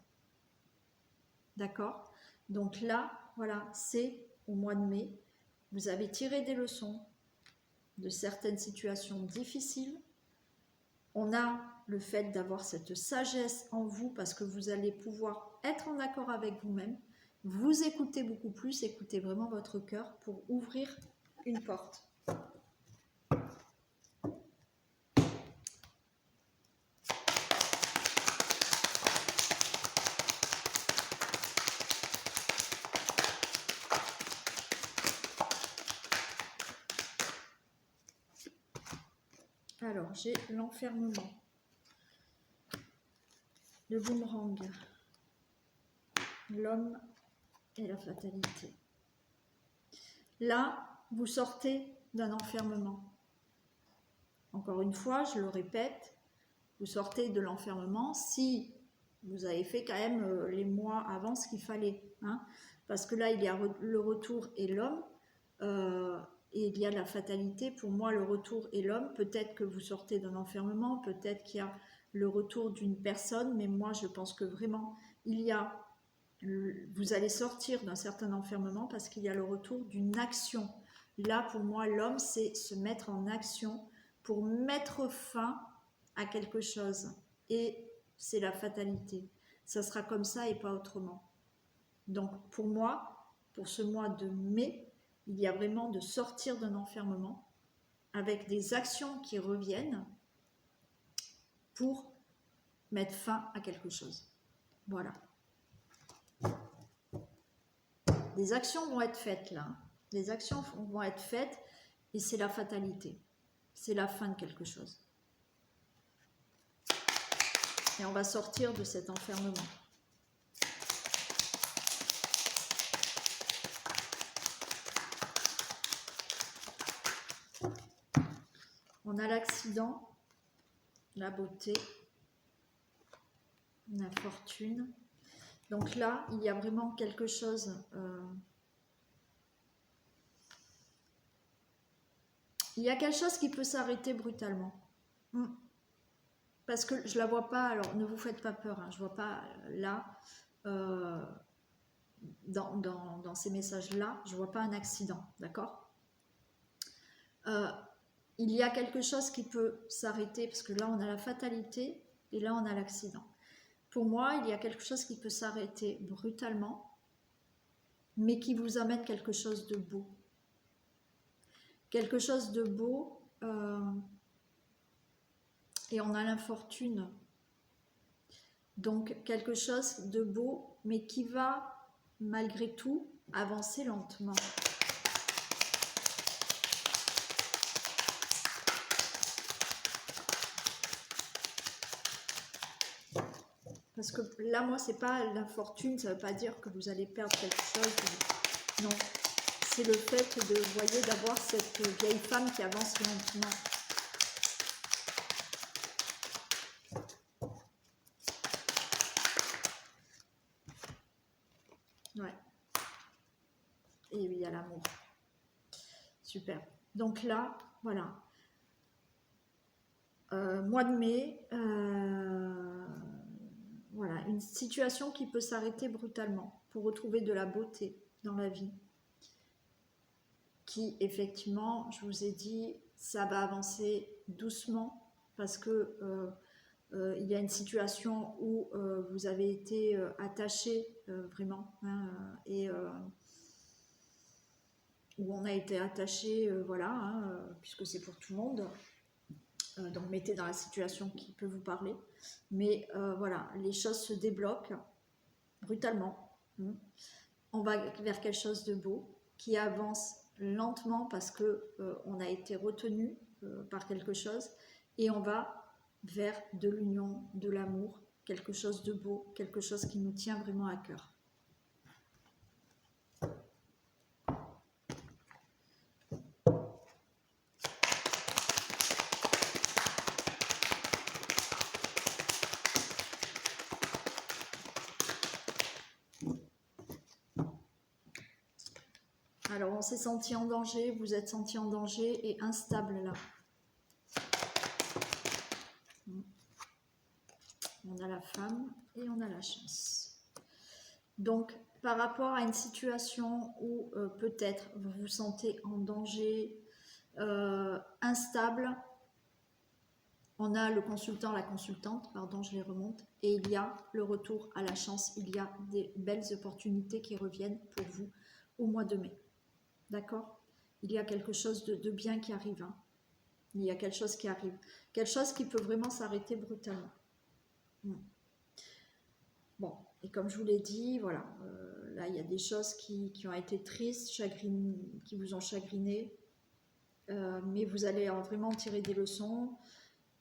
D'accord? Donc là, voilà, c'est au mois de mai. Vous avez tiré des leçons de certaines situations difficiles. On a le fait d'avoir cette sagesse en vous parce que vous allez pouvoir être en accord avec vous-même, vous écoutez beaucoup plus, écoutez vraiment votre cœur pour ouvrir une porte. Alors, j'ai l'enfermement, le boomerang, l'homme et la fatalité. Là, vous sortez d'un enfermement. Encore une fois, je le répète, vous sortez de l'enfermement si vous avez fait quand même les mois avant ce qu'il fallait. Hein, parce que là, il y a le retour et l'homme. Et il y a la fatalité, pour moi le retour est l'homme, peut-être que vous sortez d'un enfermement, peut-être qu'il y a le retour d'une personne, mais moi je pense que vraiment vous allez sortir d'un certain enfermement parce qu'il y a le retour d'une action. Là pour moi l'homme c'est se mettre en action pour mettre fin à quelque chose et c'est la fatalité. Ça sera comme ça et pas autrement. Donc pour moi, pour ce mois de mai, il y a vraiment de sortir d'un enfermement avec des actions qui reviennent pour mettre fin à quelque chose. Voilà. des actions vont être faites là. Des actions vont être faites et c'est la fatalité. C'est la fin de quelque chose. Et on va sortir de cet enfermement. On a l'accident, la beauté, la fortune. Donc là, il y a vraiment quelque chose. Il y a quelque chose qui peut s'arrêter brutalement. Parce que je la vois pas, alors ne vous faites pas peur, hein, je vois pas là, dans ces messages-là, je vois pas un accident, d'accord? Il y a quelque chose qui peut s'arrêter, parce que là on a la fatalité et là on a l'accident. Pour moi, il y a quelque chose qui peut s'arrêter brutalement, mais qui vous amène quelque chose de beau. Quelque chose de beau, et on a l'infortune. Donc quelque chose de beau, mais qui va, malgré tout, avancer lentement. Parce que là, moi, c'est pas l'infortune, ça ne veut pas dire que vous allez perdre quelque chose. Non, c'est le fait de, vous voyez, d'avoir cette vieille femme qui avance lentement. Ouais. Et oui, il y a l'amour. Super. Donc là, voilà. Mois de mai, voilà, une situation qui peut s'arrêter brutalement pour retrouver de la beauté dans la vie. Qui, effectivement, je vous ai dit, ça va avancer doucement parce que il y a une situation où vous avez été attaché vraiment, hein, et où on a été attaché, voilà, hein, puisque c'est pour tout le monde. Donc mettez dans la situation qui peut vous parler. Mais voilà, les choses se débloquent brutalement. On va vers quelque chose de beau qui avance lentement parce que on a été retenu par quelque chose et on va vers de l'union, de l'amour, quelque chose de beau, quelque chose qui nous tient vraiment à cœur. Alors, on s'est senti en danger, vous êtes senti en danger et instable là. On a la femme et on a la chance. Donc, par rapport à une situation où peut-être vous vous sentez en danger, instable, on a le consultant, la consultante, pardon, je les remonte, et il y a le retour à la chance, il y a des belles opportunités qui reviennent pour vous au mois de mai. D'accord? Il y a quelque chose de bien qui arrive. Hein. Il y a quelque chose qui arrive. Quelque chose qui peut vraiment s'arrêter brutalement. Bon, et comme je vous l'ai dit, voilà, là il y a des choses qui ont été tristes, qui vous ont chagriné, mais vous allez vraiment tirer des leçons.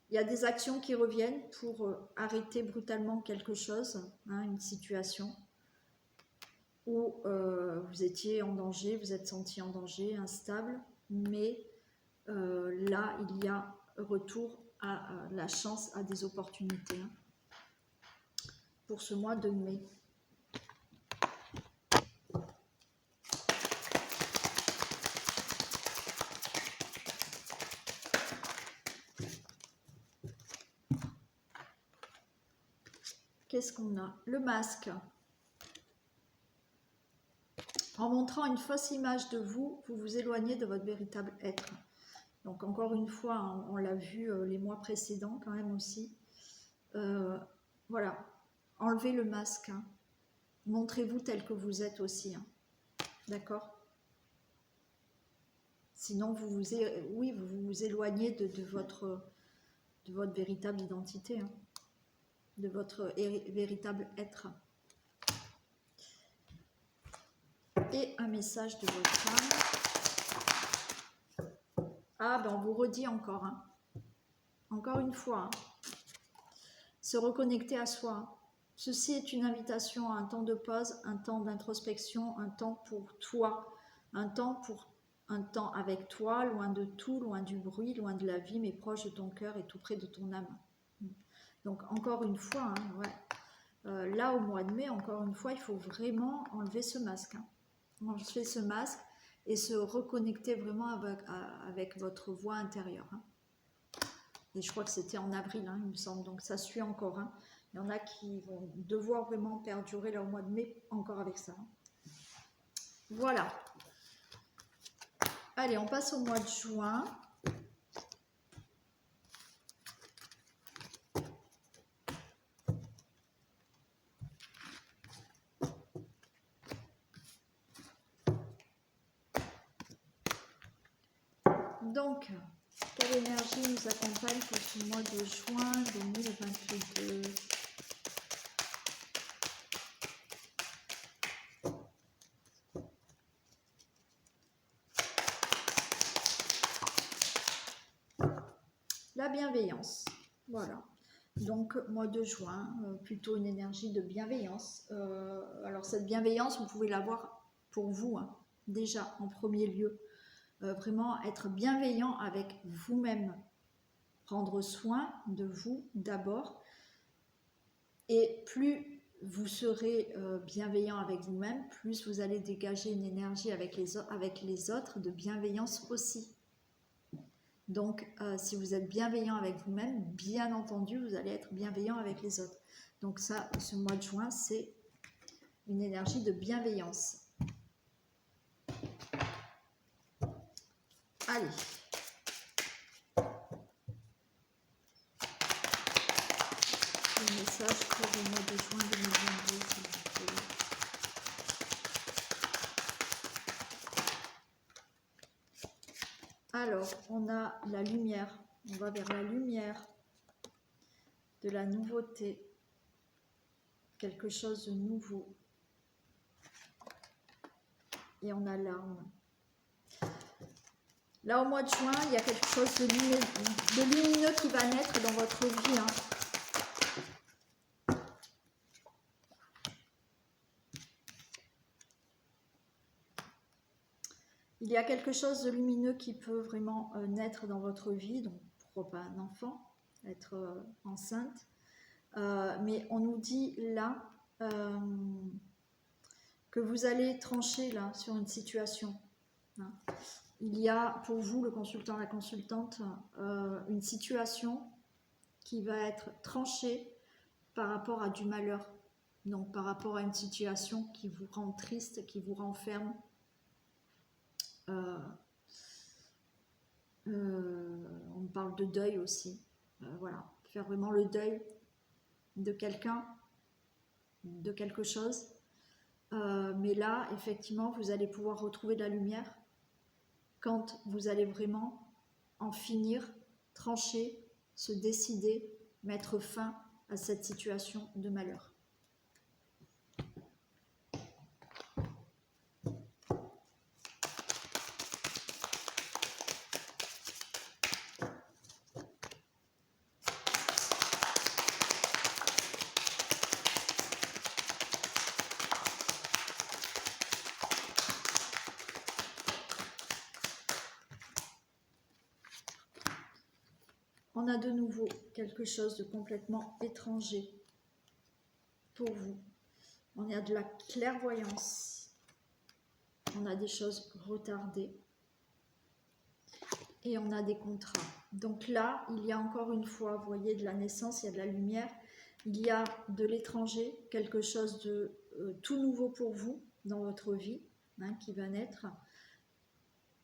Il y a des actions qui reviennent pour arrêter brutalement quelque chose, hein, une situation où vous étiez en danger, vous êtes senti en danger, instable, mais là, il y a retour à la chance, à des opportunités hein, pour ce mois de mai. Qu'est-ce qu'on a? Le masque. En montrant une fausse image de vous, vous vous éloignez de votre véritable être. Donc encore une fois, hein, on l'a vu les mois précédents quand même aussi. Voilà, enlevez le masque. Hein. Montrez-vous tel que vous êtes aussi. Hein. D'accord? Sinon, vous vous éloignez de votre véritable identité, hein, de votre véritable être. Et un message de votre âme. Ah, ben on vous redit encore, hein. Encore une fois, hein. Se reconnecter à soi. Ceci est une invitation à un temps de pause, un temps d'introspection, un temps pour toi, un temps avec toi, loin de tout, loin du bruit, loin de la vie, mais proche de ton cœur et tout près de ton âme. Donc encore une fois, hein, ouais. Là au mois de mai, encore une fois, il faut vraiment enlever ce masque. Hein. Enlever ce masque et se reconnecter vraiment avec votre voix intérieure. Hein. Et je crois que c'était en avril, hein, il me semble, donc ça suit encore. Hein. Il y en a qui vont devoir vraiment perdurer là au mois de mai, encore avec ça. Hein. Voilà. Allez, on passe au mois de juin. Donc, quelle énergie nous accompagne pour ce mois de juin 2022 ? La bienveillance, voilà. Donc, mois de juin, plutôt une énergie de bienveillance. Alors, cette bienveillance, vous pouvez l'avoir pour vous, hein, déjà, en premier lieu. Vraiment être bienveillant avec vous-même. Prendre soin de vous d'abord. Et plus vous serez bienveillant avec vous-même, plus vous allez dégager une énergie avec les autres de bienveillance aussi. Donc, si vous êtes bienveillant avec vous-même, bien entendu, vous allez être bienveillant avec les autres. Donc ça, ce mois de juin, c'est une énergie de bienveillance. Allez. Le message pour le mois de juin 2022, s'il vous plaît. Alors, on a la lumière. On va vers la lumière de la nouveauté. Quelque chose de nouveau. Et on a l'arme. Là, au mois de juin, il y a quelque chose de lumineux qui va naître dans votre vie. Hein. Il y a quelque chose de lumineux qui peut vraiment naître dans votre vie. Donc, pourquoi pas un enfant, être enceinte. Mais on nous dit là que vous allez trancher là sur une situation. Hein. Il y a pour vous, le consultant, la consultante, une situation qui va être tranchée par rapport à du malheur. Donc par rapport à une situation qui vous rend triste, qui vous renferme. On parle de deuil aussi. Voilà, faire vraiment le deuil de quelqu'un, de quelque chose. Mais là, effectivement, vous allez pouvoir retrouver de la lumière quand vous allez vraiment en finir, trancher, se décider, mettre fin à cette situation de malheur. On a de nouveau quelque chose de complètement étranger pour vous. On a de la clairvoyance. On a des choses retardées. Et on a des contrats. Donc là, il y a encore une fois, vous voyez, de la naissance, il y a de la lumière. Il y a de l'étranger, quelque chose de tout nouveau pour vous dans votre vie, hein, qui va naître.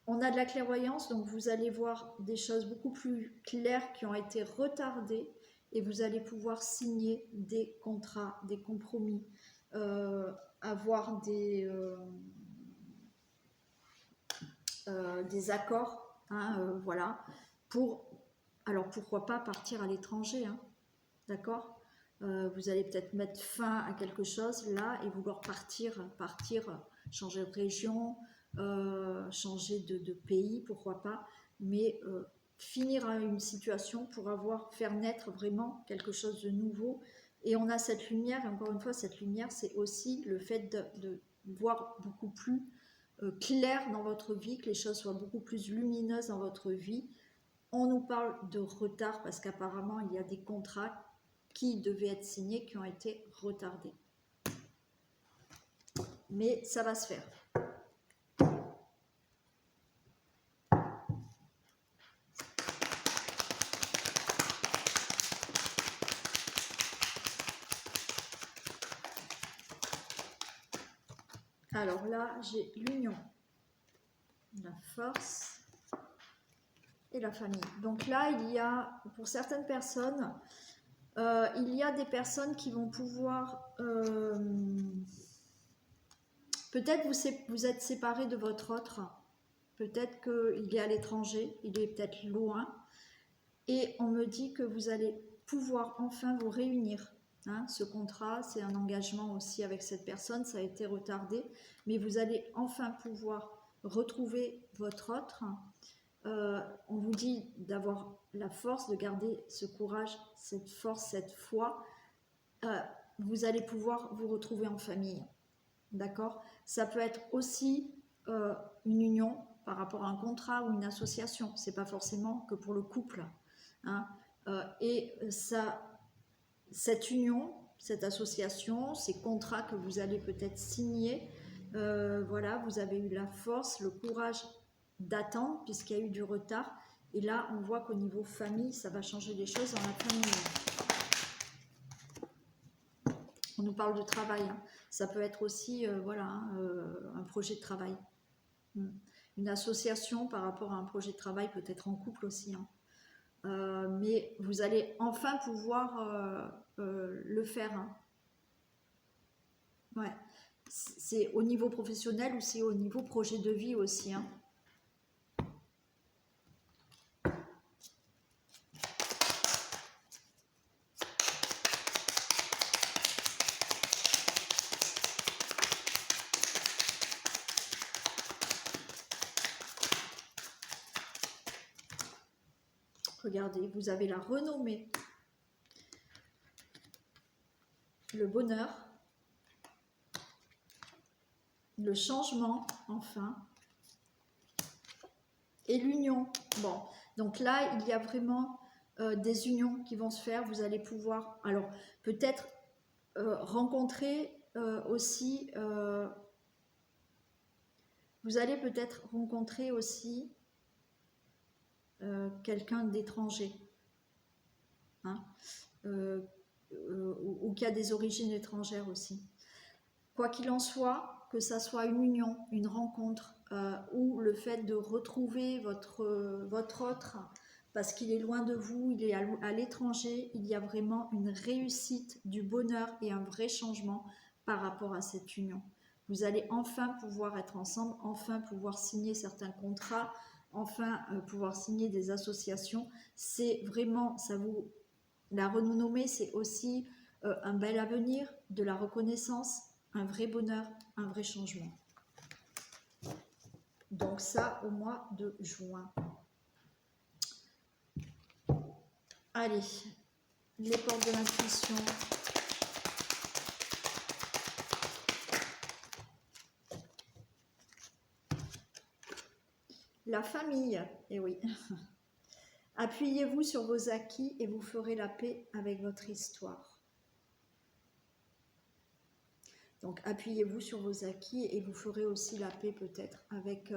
On a de la clairvoyance, donc vous allez voir des choses beaucoup plus claires qui ont été retardées et vous allez pouvoir signer des contrats, des compromis, avoir des accords, hein, voilà, alors pourquoi pas partir à l'étranger, hein, d'accord, Vous allez peut-être mettre fin à quelque chose là et vouloir partir, changer de région, changer de pays, pourquoi pas, mais finir à une situation pour faire naître vraiment quelque chose de nouveau. Et on a cette lumière, et encore une fois, cette lumière, c'est aussi le fait de voir beaucoup plus clair dans votre vie, que les choses soient beaucoup plus lumineuses dans votre vie. On nous parle de retard parce qu'apparemment, il y a des contrats qui devaient être signés, qui ont été retardés. Mais ça va se faire. Alors là, j'ai l'union, la force et la famille. Donc là, il y a, pour certaines personnes, il y a des personnes qui vont pouvoir... peut-être vous êtes séparés de votre autre. Peut-être qu'il est à l'étranger, il est peut-être loin. Et on me dit que vous allez pouvoir enfin vous réunir. Hein, ce contrat, c'est un engagement aussi avec cette personne, ça a été retardé, mais vous allez enfin pouvoir retrouver votre autre. On vous dit d'avoir la force, de garder ce courage, cette force, cette foi. Vous allez pouvoir vous retrouver en famille. D'accord? Ça peut être aussi une union par rapport à un contrat ou une association. C'est pas forcément que pour le couple. Hein. Cette union, cette association, ces contrats que vous allez peut-être signer, voilà, vous avez eu la force, le courage d'attendre puisqu'il y a eu du retard. Et là, on voit qu'au niveau famille, ça va changer les choses dans la famille. On nous parle de travail. Hein. Ça peut être aussi, voilà, un projet de travail. Une association par rapport à un projet de travail, peut-être en couple aussi. Hein. Mais vous allez enfin pouvoir le faire. Hein. Ouais. C'est au niveau professionnel ou c'est au niveau projet de vie aussi. Hein. Regardez, vous avez la renommée, le bonheur, le changement, enfin, et l'union. Bon, donc là, il y a vraiment des unions qui vont se faire. Vous allez pouvoir, alors, peut-être rencontrer aussi, vous allez peut-être rencontrer aussi quelqu'un d'étranger, hein, ou qui a des origines étrangères aussi. Quoi qu'il en soit, que ça soit une union, une rencontre, ou le fait de retrouver votre autre, parce qu'il est loin de vous, il est à l'étranger, il y a vraiment une réussite, du bonheur et un vrai changement par rapport à cette union. Vous allez enfin pouvoir être ensemble, enfin pouvoir signer certains contrats, enfin pouvoir signer des associations. C'est vraiment, la renommer, c'est aussi un bel avenir, de la reconnaissance, un vrai bonheur, un vrai changement. Donc ça, au mois de juin. Allez, les portes de l'intuition. La famille, eh oui. Appuyez-vous sur vos acquis et vous ferez la paix avec votre histoire. Donc, appuyez-vous sur vos acquis et vous ferez aussi la paix peut-être avec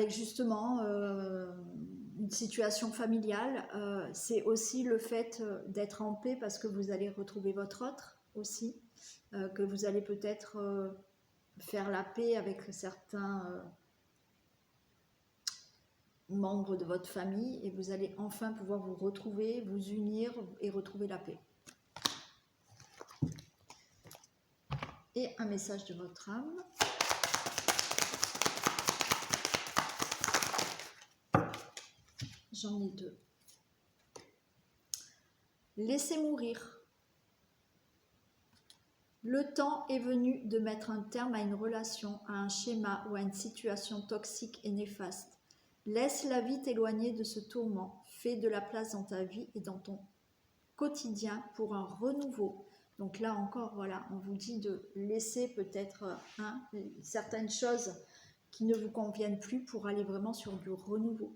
justement une situation familiale. C'est aussi le fait d'être en paix parce que vous allez retrouver votre autre aussi, que vous allez peut-être faire la paix avec certains membres de votre famille et vous allez enfin pouvoir vous retrouver, vous unir et retrouver la paix. Et un message de votre âme. J'en ai deux. Laissez mourir. Le temps est venu de mettre un terme à une relation, à un schéma ou à une situation toxique et néfaste. Laisse la vie t'éloigner de ce tourment. Fais de la place dans ta vie et dans ton quotidien pour un renouveau. Donc là encore, voilà, on vous dit de laisser peut-être certaines choses qui ne vous conviennent plus pour aller vraiment sur du renouveau.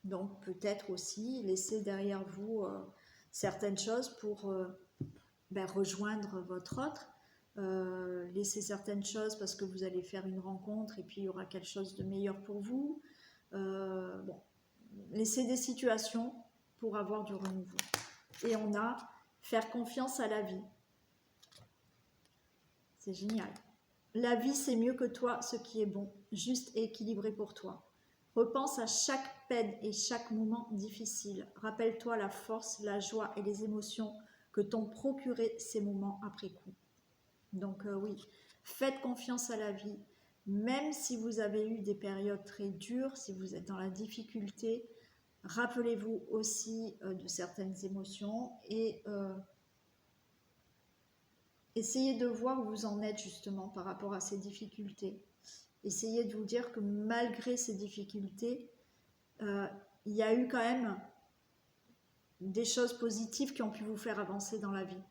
Donc peut-être aussi laisser derrière vous certaines choses pour rejoindre votre autre. Laisser certaines choses parce que vous allez faire une rencontre et puis il y aura quelque chose de meilleur pour vous. Laisser des situations pour avoir du renouveau. Et on a faire confiance à la vie. C'est génial. La vie, c'est mieux que toi, ce qui est bon, juste et équilibré pour toi. Repense à chaque peine et chaque moment difficile. Rappelle-toi la force, la joie et les émotions que t'ont procuré ces moments après coup. Donc oui, faites confiance à la vie. Même si vous avez eu des périodes très dures, si vous êtes dans la difficulté, rappelez-vous aussi de certaines émotions et essayez de voir où vous en êtes justement par rapport à ces difficultés. Essayez de vous dire que malgré ces difficultés, il y a eu quand même des choses positives qui ont pu vous faire avancer dans la vie.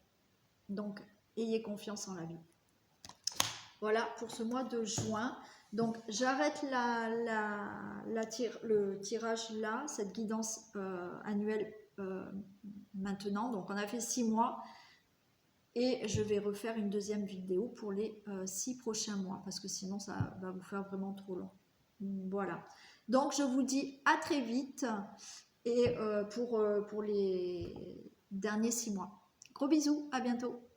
Donc, ayez confiance en la vie. Voilà pour ce mois de juin. Donc, j'arrête le tirage là, cette guidance annuelle maintenant. Donc, on a fait 6 mois. Et je vais refaire une deuxième vidéo pour les 6 prochains mois, parce que sinon ça va vous faire vraiment trop long. Voilà. Donc je vous dis à très vite et pour les derniers 6 mois. Gros bisous, à bientôt.